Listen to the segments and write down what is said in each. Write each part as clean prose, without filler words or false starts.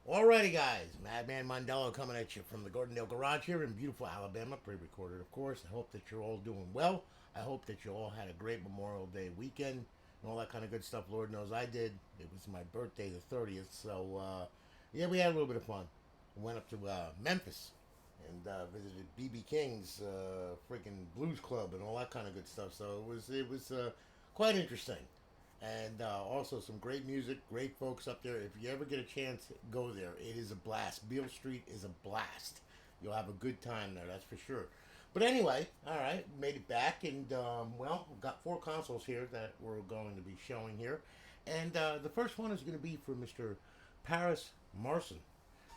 Alrighty, guys, Madman Mondello coming at you from the Gordondale Garage here in beautiful Alabama, pre-recorded, of course. I hope that you're all doing well. I hope that you all had a great Memorial Day weekend and all that kind of good stuff. Lord knows I did. It was my birthday, the 30th, so yeah, we had a little bit of fun. We went up to Memphis and visited BB King's freaking blues club and all that kind of good stuff. So it was quite interesting, and also some great music, great folks up there. If you ever get a chance, go there. It is a blast. Beale Street is a blast. You'll have a good time there, that's for sure. But anyway, all right, made it back, and well, we've got four consoles here that we're going to be showing here, and the first one is going to be for Mr. Paris Marson.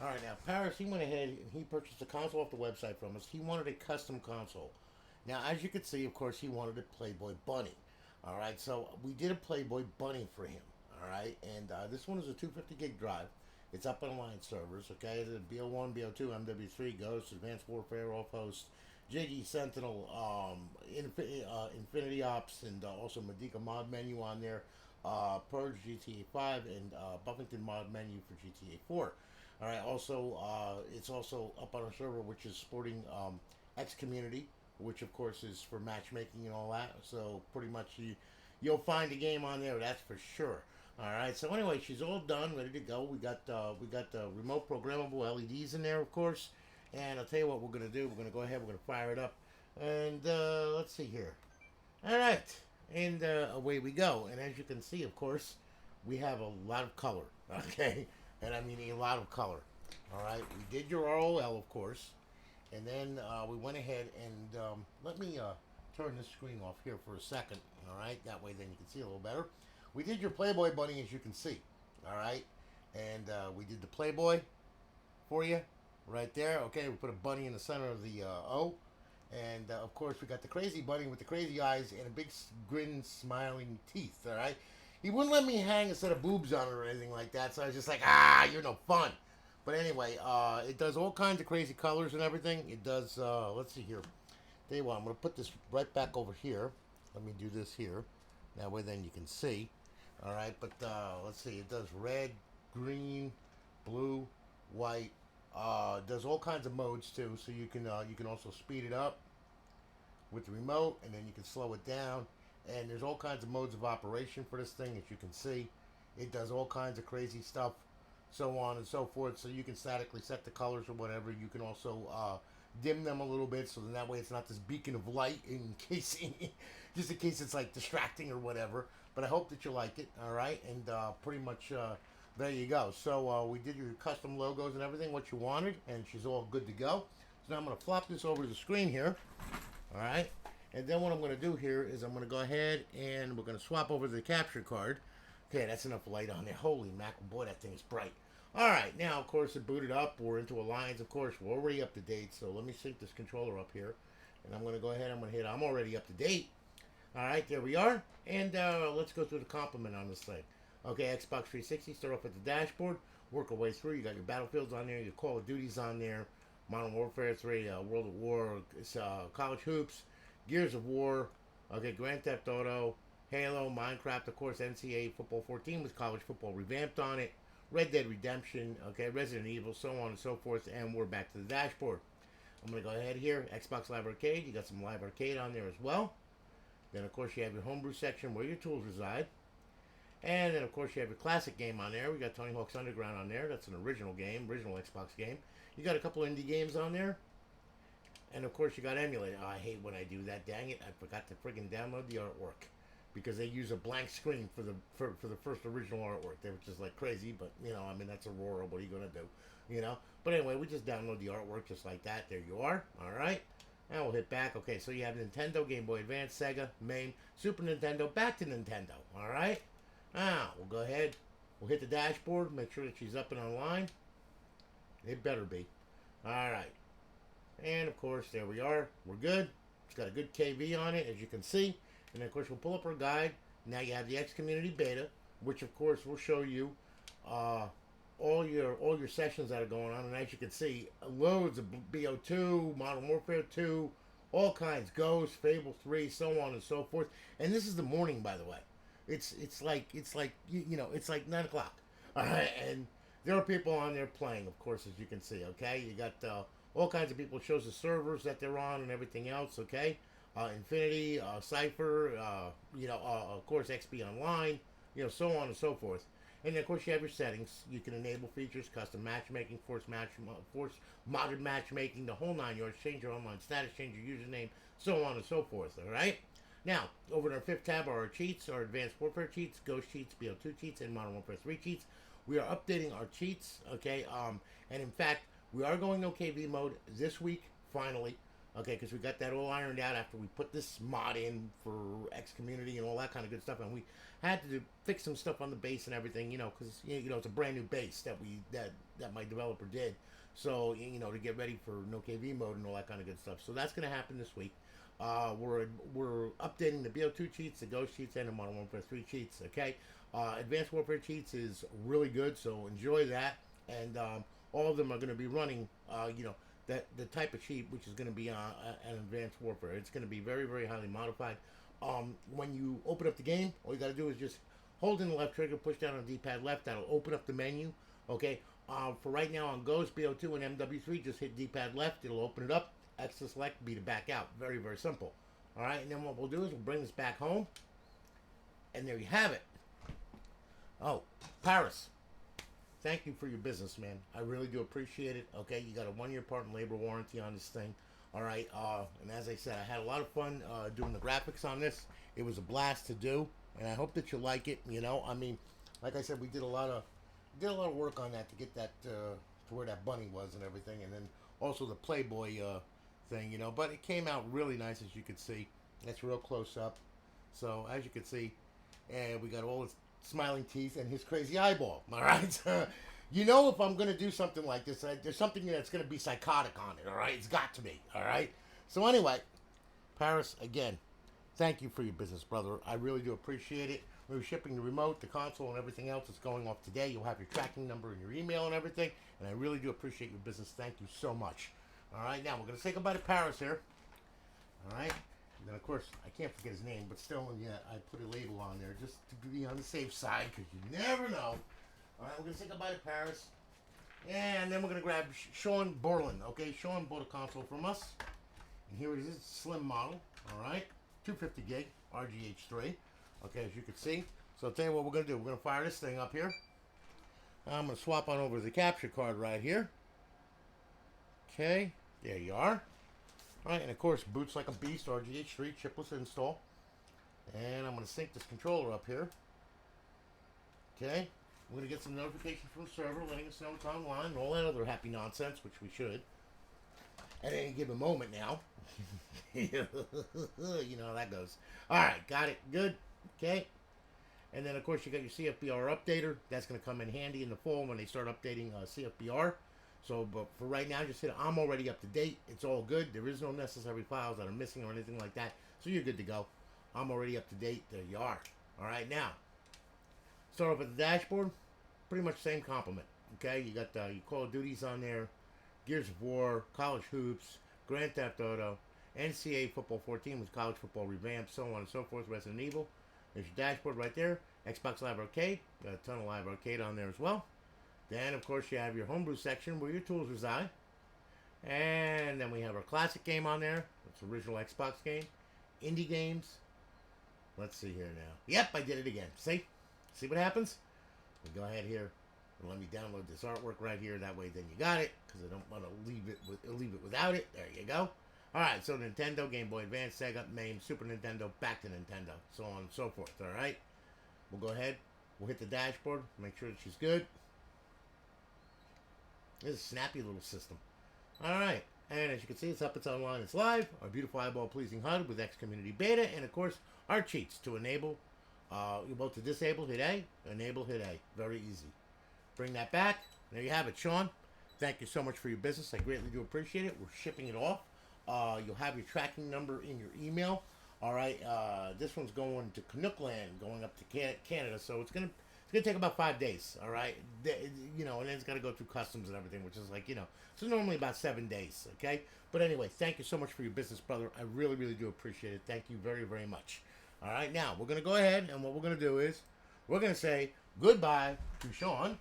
All right, now Paris, he went ahead and he purchased a console off the website from us. He wanted a custom console. Now, as you can see, of course, he wanted a Playboy Bunny. All right, so we did a Playboy Bunny for him. All right, and this one is a 250 gig drive. It's up on alliance servers. Okay, it's BO1, BO2, MW3, Ghost, Advanced Warfare, Off Host, Jiggy, Sentinel, Infinity Ops, and also Medica mod menu on there. Purge GTA 5 and Buffington mod menu for GTA 4. All right. Also, it's also up on a server which is sporting X Community, which of course is for matchmaking and all that. So pretty much you'll find a game on there. That's for sure. All right. So anyway, she's all done, ready to go. We got the remote programmable LEDs in there, of course. And I'll tell you what we're gonna do. We're gonna go ahead. We're gonna fire it up, and let's see here. All right, and away we go. And as you can see, of course, we have a lot of color. Okay, and I mean a lot of color. All right, we did your ROL, of course, and then we went ahead and let me turn this screen off here for a second. All right, that way then you can see a little better. We did your Playboy bunny, as you can see. All right, and we did the Playboy for you right there. Okay, we put a bunny in the center of the O. And of course, we got the crazy bunny with the crazy eyes and a big grin, smiling teeth. All right, he wouldn't let me hang a set of boobs on it or anything like that. So I was just like, you're no fun. But anyway, it does all kinds of crazy colors and everything. It does. Let's see here. Tell you what, I'm gonna put this right back over here. Let me do this here. That way, then you can see. All right, but let's see. It does red, green, blue, white. Does all kinds of modes too, so you can also speed it up with the remote, and then you can slow it down. And there's all kinds of modes of operation for this thing, as you can see. It does all kinds of crazy stuff, so on and so forth. So you can statically set the colors or whatever. You can also dim them a little bit, so then that way it's not this beacon of light in case, just in case it's like distracting or whatever. But I hope that you like it. All right, and pretty much. There you go. So we did your custom logos and everything, what you wanted, and she's all good to go. So now I'm going to flop this over to the screen here. All right. And then what I'm going to do here is I'm going to go ahead and we're going to swap over to the capture card. Okay, that's enough light on there. Holy mackerel, boy, that thing is bright. All right, now, of course, it booted up. We're into Alliance, of course. We're already up to date, so let me sync this controller up here. And I'm going to go ahead, I'm going to hit I'm already up to date. All right, there we are. And let's go through the complement on this thing. Okay, Xbox 360, start off at the dashboard, work our way through. You got your Battlefields on there, your Call of Duties on there, Modern Warfare 3, World of War, College Hoops, Gears of War, okay, Grand Theft Auto, Halo, Minecraft, of course, NCAA Football 14 with college football revamped on it, Red Dead Redemption, okay, Resident Evil, so on and so forth, and we're back to the dashboard. I'm going to go ahead here, Xbox Live Arcade, you got some Live Arcade on there as well. Then, of course, you have your homebrew section where your tools reside. And then, of course, you have your classic game on there. We got Tony Hawk's Underground on there. That's an original game, original Xbox game. You got a couple indie games on there. And, of course, you got emulated. Oh, I hate when I do that. Dang it. I forgot to friggin' download the artwork. Because they use a blank screen for the first original artwork. They were just like crazy, but, I mean, that's Aurora. What are you going to do? But anyway, we just download the artwork just like that. There you are. All right. Now we'll hit back. Okay, so you have Nintendo, Game Boy Advance, Sega, MAME, Super Nintendo, back to Nintendo. All right. Now we'll go ahead. We'll hit the dashboard. Make sure that she's up and online. It better be. All right. And of course, there we are. We're good. It's got a good KV on it, as you can see. And then, of course, we'll pull up our guide. Now you have the X Community Beta, which of course will show you all your sessions that are going on. And as you can see, loads of BO2, Modern Warfare 2, all kinds, Ghost, Fable 3, so on and so forth. And this is the morning, by the way. It's like it's like 9 o'clock. All right, and there are people on there playing, of course, as you can see. Okay, you got all kinds of people. Shows the servers that they're on and everything else. Okay, Infinity, Cipher, of course, XP Online, so on and so forth. And then, of course, you have your settings. You can enable features, custom matchmaking, force modded matchmaking, the whole nine yards. Change your online status, change your username, so on and so forth. All right. Now, over in our fifth tab are our cheats, our advanced warfare cheats, ghost cheats, BO2 cheats, and Modern Warfare 3 cheats. We are updating our cheats, okay? And in fact, we are going to KV mode this week, finally, okay? Because we got that all ironed out after we put this mod in for X Community and all that kind of good stuff, and we had to fix some stuff on the base and everything, because it's a brand new base that my developer did, so to get ready for no KV mode and all that kind of good stuff. So that's going to happen this week. We're updating the BO2 cheats, the Ghost cheats, and the Modern Warfare 3 cheats. Okay, Advanced Warfare cheats is really good, so enjoy that. And all of them are going to be running, that the type of cheat which is going to be an Advanced Warfare. It's going to be very, very highly modified. When you open up the game, all you got to do is just hold in the left trigger, push down on the D-pad left. That'll open up the menu. Okay. For right now on Ghost, BO2, and MW3, just hit D-pad left. It'll open it up. X to select, B to back out. Very, very simple. All right, and then what we'll do is we'll bring this back home, and there you have it. Oh, Paris, thank you for your business, man. I really do appreciate it. Okay, you got a 1-year part and labor warranty on this thing. All right, and as I said, I had a lot of fun doing the graphics on this. It was a blast to do, and I hope that you like it. I mean, like I said, we did a lot of work on that to get that to where that bunny was and everything, and then also the Playboy thing, but it came out really nice, as you can see. That's real close up. So as you can see, and we got all his smiling teeth and his crazy eyeball. All right. If I'm gonna do something like this, there's something that's gonna be psychotic on it. All right, it's got to be. All right. So anyway, Paris, again, thank you for your business, brother. I really do appreciate it. We're shipping the remote, the console, and everything else that's going off today. You'll have your tracking number and your email and everything. And I really do appreciate your business. Thank you so much. All right, now we're going to say goodbye to Paris here. All right. And then, of course, I can't forget his name, but still, I put a label on there just to be on the safe side because you never know. All right, we're going to say goodbye to Paris. And then we're going to grab Sean Borland. Okay, Sean bought a console from us. And here it is, slim model. All right, 250 gig, RGH3. Okay, as you can see. So I'll tell you what we're going to do. We're going to fire this thing up here. I'm going to swap on over to the capture card right here. Okay, there you are. All right, and of course, boots like a beast, RGH3, chipless install. And I'm going to sync this controller up here. Okay, we're going to get some notifications from the server letting us know it's online and all that other happy nonsense, which we should. At any given moment now. You know how that goes. All right, got it. Good. Okay. And then, of course, you got your CFBR updater. That's going to come in handy in the fall when they start updating CFBR. So, but for right now, just hit I'm already up to date. It's all good. There is no necessary files that are missing or anything like that. So you're good to go. I'm already up to date. There you are. All right, now, start off with the dashboard. Pretty much same complement. Okay, you got your Call of Duties on there, Gears of War, College Hoops, Grand Theft Auto, NCAA Football 14 with College Football Revamped, so on and so forth, Resident Evil. There's your dashboard right there. Xbox Live Arcade. Got a ton of Live Arcade on there as well. Then, of course, you have your homebrew section where your tools reside. And then we have our classic game on there. It's original Xbox game. Indie games. Let's see here now. Yep, I did it again. See? See what happens? We go ahead here and let me download this artwork right here. That way, then you got it, because I don't want to leave it without it. There you go. All right, so Nintendo, Game Boy Advance, Sega, MAME, Super Nintendo, back to Nintendo, so on and so forth. All right, we'll go ahead. We'll hit the dashboard. Make sure that she's good. This is a snappy little system. All right, and as you can see, it's up, it's online, it's live. Our beautiful eyeball-pleasing HUD with X Community Beta, and of course, our cheats to enable. You're about to disable, hit A. Enable, hit A. Very easy. Bring that back. There you have it, Sean. Thank you so much for your business. I greatly do appreciate it. We're shipping it off. You'll have your tracking number in your email. All right. This one's going to Canuckland, going up to Canada. So it's gonna take about 5 days. All right. And then it's got to go through customs and everything, which is so normally about 7 days. Okay. But anyway, thank you so much for your business, brother. I really, really do appreciate it. Thank you very, very much. All right. Now we're gonna go ahead, and what we're gonna do is we're gonna say goodbye to Sean.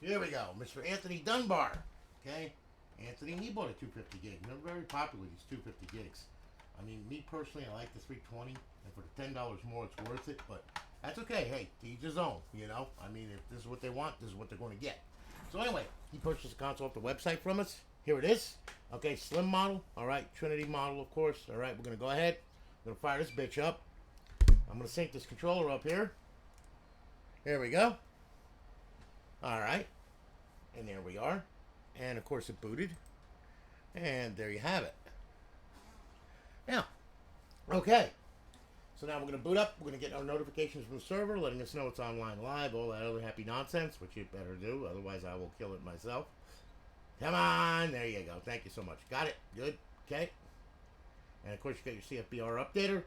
Here we go, Mr. Anthony Dunbar. Okay, Anthony, he bought a 250 gig. They're very popular, these 250 gigs. I mean, me personally, I like the 320, and for the $10 more, it's worth it. But that's okay. Hey, to each his own. You know, I mean, if this is what they want, this is what they're going to get. So anyway, he purchased the console off the website from us. Here it is. Okay, slim model. All right, Trinity model, of course. All right, we're gonna go ahead. I'm gonna fire this bitch up. I'm gonna sync this controller up here. There we go. All right, and there we are. And of course, it booted. And there you have it. Now, okay. So now we're going to boot up. We're going to get our notifications from the server, letting us know it's online live, all that other happy nonsense, which you better do. Otherwise, I will kill it myself. Come on. There you go. Thank you so much. Got it. Good. Okay. And, of course, you got your CFBR updater,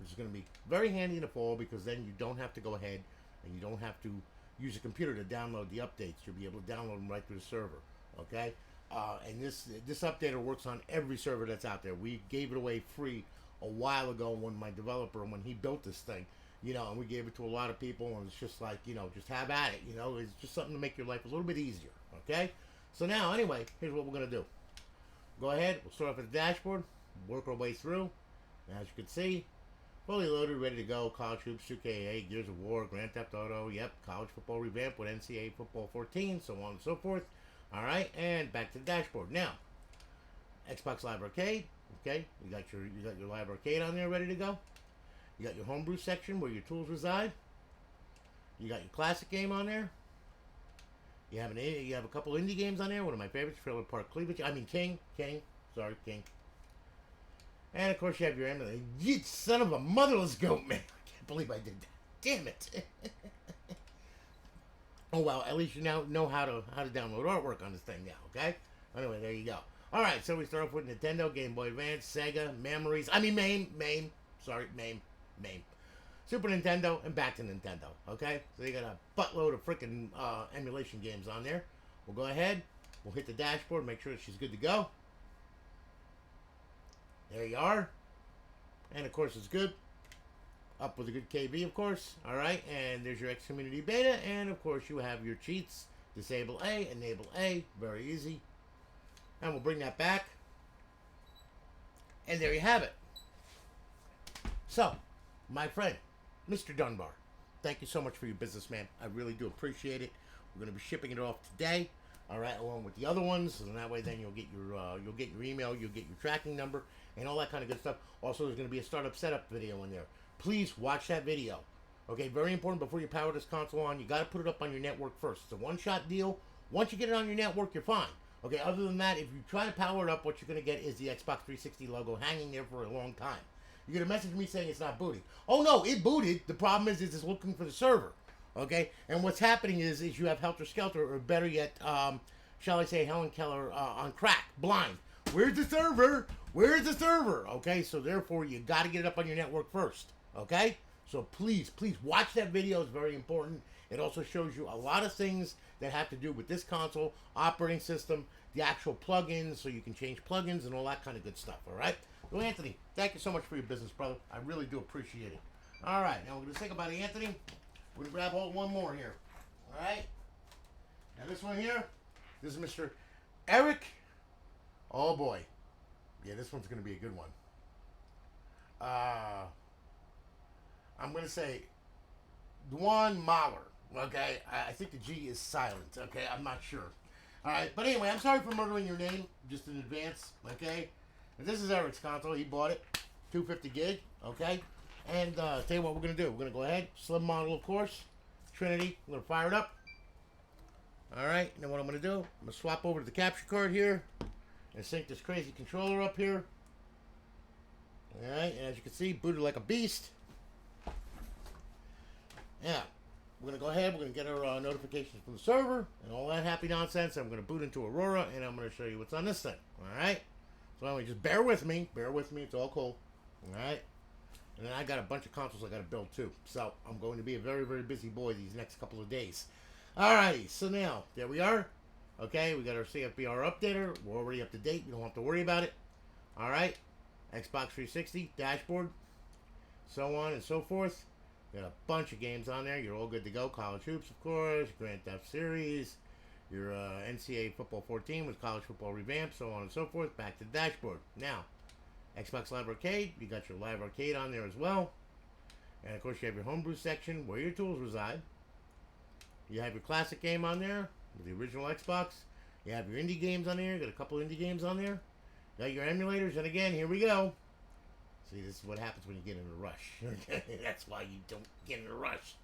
which is going to be very handy in the fall because then you don't have to go ahead and you don't have to use a computer to download the updates. You'll be able to download them right through the server. Okay? And this updater works on every server that's out there. We gave it away free a while ago when my developer, when he built this thing, you know, and we gave it to a lot of people, and it's just like, you know, just have at it, you know, it's just something to make your life a little bit easier, okay? So now, anyway, here's what we're going to do. Go ahead, we'll start off at the dashboard, work our way through, and as you can see, fully loaded, ready to go, College Hoops, 2K, Gears of War, Grand Theft Auto, yep, college football revamp with NCAA Football 14, so on and so forth. All right, and back to the dashboard. Now, Xbox Live Arcade. Okay, you got your Live Arcade on there ready to go. You got your homebrew section where your tools reside. You got your classic game on there. You have a couple indie games on there. One of my favorites, Trailer Park Cleavage. I mean King. King. And of course you have your emulator. You son of a motherless goat, man! I can't believe I did that. Damn it! Oh well, at least you now know how to download artwork on this thing now, okay? Anyway, there you go. Alright, so we start off with Nintendo, Game Boy Advance, Sega, Memories, MAME. Super Nintendo, and back to Nintendo, okay? So you got a buttload of freaking emulation games on there. We'll go ahead, we'll hit the dashboard, make sure that she's good to go. There you are. And of course it's good. Up with a good KB, of course. All right, and there's your X Community Beta, and of course you have your cheats. Disable A, enable A, very easy. And we'll bring that back. And there you have it. So, my friend, Mr. Dunbar, thank you so much for your business, man. I really do appreciate it. We're going to be shipping it off today. All right, along with the other ones, and that way then you'll get your email, you'll get your tracking number, and all that kind of good stuff. Also, there's going to be a startup setup video in there. Please watch that video. Okay, very important before you power this console on. You got to put it up on your network first. It's a one-shot deal. Once you get it on your network, you're fine. Okay, other than that, if you try to power it up, what you're going to get is the Xbox 360 logo hanging there for a long time. You're going to message me saying it's not booting. Oh, no, it booted. The problem is it's looking for the server. Okay, and what's happening is you have Helter Skelter, or better yet, shall I say, Helen Keller on crack, blind. Where's the server? Where's the server? Okay, so therefore, you got to get it up on your network first. Okay, so please watch that video. It's very important. It also shows you a lot of things that have to do with this console, operating system, the actual plugins, so you can change plugins and all that kind of good stuff. All right. Well, Anthony, thank you so much for your business, brother. I really do appreciate it. All right, now we're going to think about Anthony. We're going to grab hold one more here. All right. Now this one here, this is Mr. Eric. Oh boy, yeah, this one's going to be a good one. I'm going to say Dwan Mahler, okay? I think the G is silent, okay? I'm not sure. All right, but anyway, I'm sorry for murdering your name just in advance, okay? And this is Eric's console. He bought it, 250 gig, okay? And tell you what we're going to do. We're going to go ahead, slim model, of course, Trinity. I'm going to fire it up. All right, and then what I'm going to do, I'm going to swap over to the capture card here and sync this crazy controller up here. All right, and as you can see, booted like a beast. Yeah, we're going to go ahead, we're going to get our notifications from the server and all that happy nonsense. I'm going to boot into Aurora, and I'm going to show you what's on this thing, all right? So anyway, just bear with me, it's all cool, all right? And then I got a bunch of consoles I got to build too, so I'm going to be a very, very busy boy these next couple of days. All right, so now, there we are. Okay, we got our CFBR updater. We're already up to date. You don't have to worry about it. All right, Xbox 360, dashboard, so on and so forth. Got a bunch of games on there. You're all good to go. College Hoops, of course. Grand Theft Series. your NCAA football 14 with college football revamped, so on and so forth. Back to the dashboard. Now, Xbox Live Arcade, you got your Live Arcade on there as well. And of course, you have your homebrew section where your tools reside. You have your classic game on there with the original Xbox. You have your indie games on there. You got a couple indie games on there. You got your emulators, and again, here we go. See, this is what happens when you get in a rush. That's why you don't get in a rush.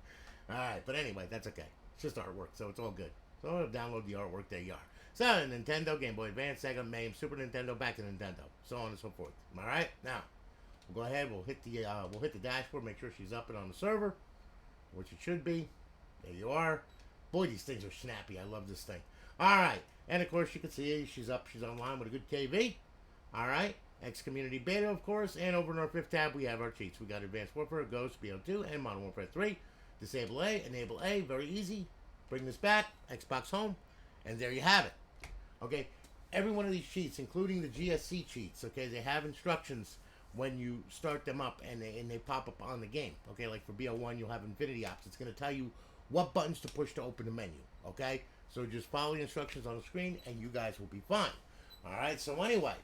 All right, but anyway, that's okay. It's just artwork, so it's all good. So I'll download the artwork. There you are. So Nintendo, Game Boy Advance, Sega, MAME, Super Nintendo, back to Nintendo, so on and so forth. All right, now we'll go ahead. We'll hit the dashboard. Make sure she's up and on the server, which it should be. There you are. Boy, these things are snappy. I love this thing. All right, and of course you can see she's up. She's online with a good KV. All right. X Community Beta, of course, and over in our fifth tab, we have our cheats. We got Advanced Warfare, Ghost, BO2, and Modern Warfare 3. Disable A, enable A, very easy. Bring this back, Xbox Home, and there you have it. Okay, every one of these cheats, including the GSC cheats, okay, they have instructions when you start them up, and they pop up on the game. Okay, like for BO1, you'll have Infinity Ops. It's going to tell you what buttons to push to open the menu, okay? So just follow the instructions on the screen, and you guys will be fine. All right, so anyway.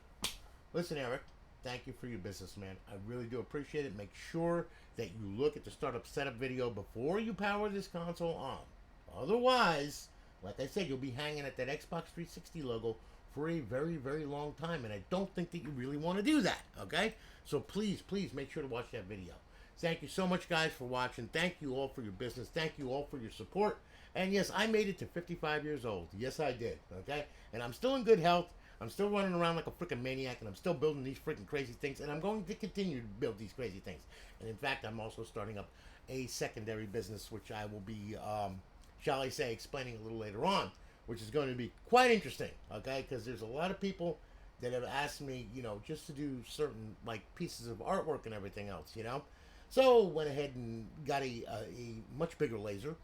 Listen, Eric, thank you for your business, man. I really do appreciate it. Make sure that you look at the startup setup video before you power this console on. Otherwise, like I said, you'll be hanging at that Xbox 360 logo for a very, very long time, and I don't think that you really want to do that, okay? So please, please make sure to watch that video. Thank you so much, guys, for watching. Thank you all for your business. Thank you all for your support. And yes, I made it to 55 years old. Yes, I did, okay? And I'm still in good health. I'm still running around like a freaking maniac, and I'm still building these freaking crazy things, and I'm going to continue to build these crazy things. And in fact, I'm also starting up a secondary business, which I will be, shall I say, explaining a little later on, which is going to be quite interesting, okay? Because there's a lot of people that have asked me, you know, just to do certain, like, pieces of artwork and everything else, you know? So, went ahead and got a much bigger laser.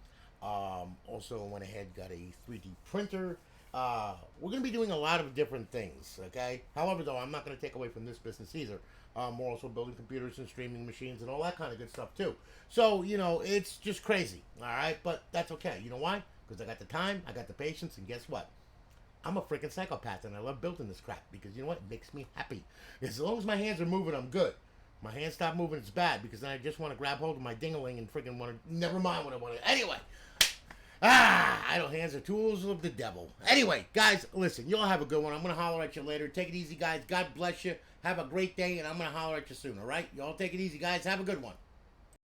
Also went ahead, got a 3D printer. We're going to be doing a lot of different things, okay? However, though, I'm not going to take away from this business either. We're also building computers and streaming machines and all that kind of good stuff, too. So, you know, it's just crazy, all right? But that's okay. You know why? Because I got the time, I got the patience, and guess what? I'm a freaking psychopath, and I love building this crap because, you know what? It makes me happy. As long as my hands are moving, I'm good. My hands stop moving, it's bad because then I just want to grab hold of my ding-a-ling and freaking want to... Never mind what I want to... Anyway... idle hands are tools of the devil. Anyway, guys, listen, you all have a good one. I'm going to holler at you later. Take it easy, guys. God bless you. Have a great day, and I'm going to holler at you soon, all right? You all take it easy, guys. Have a good one.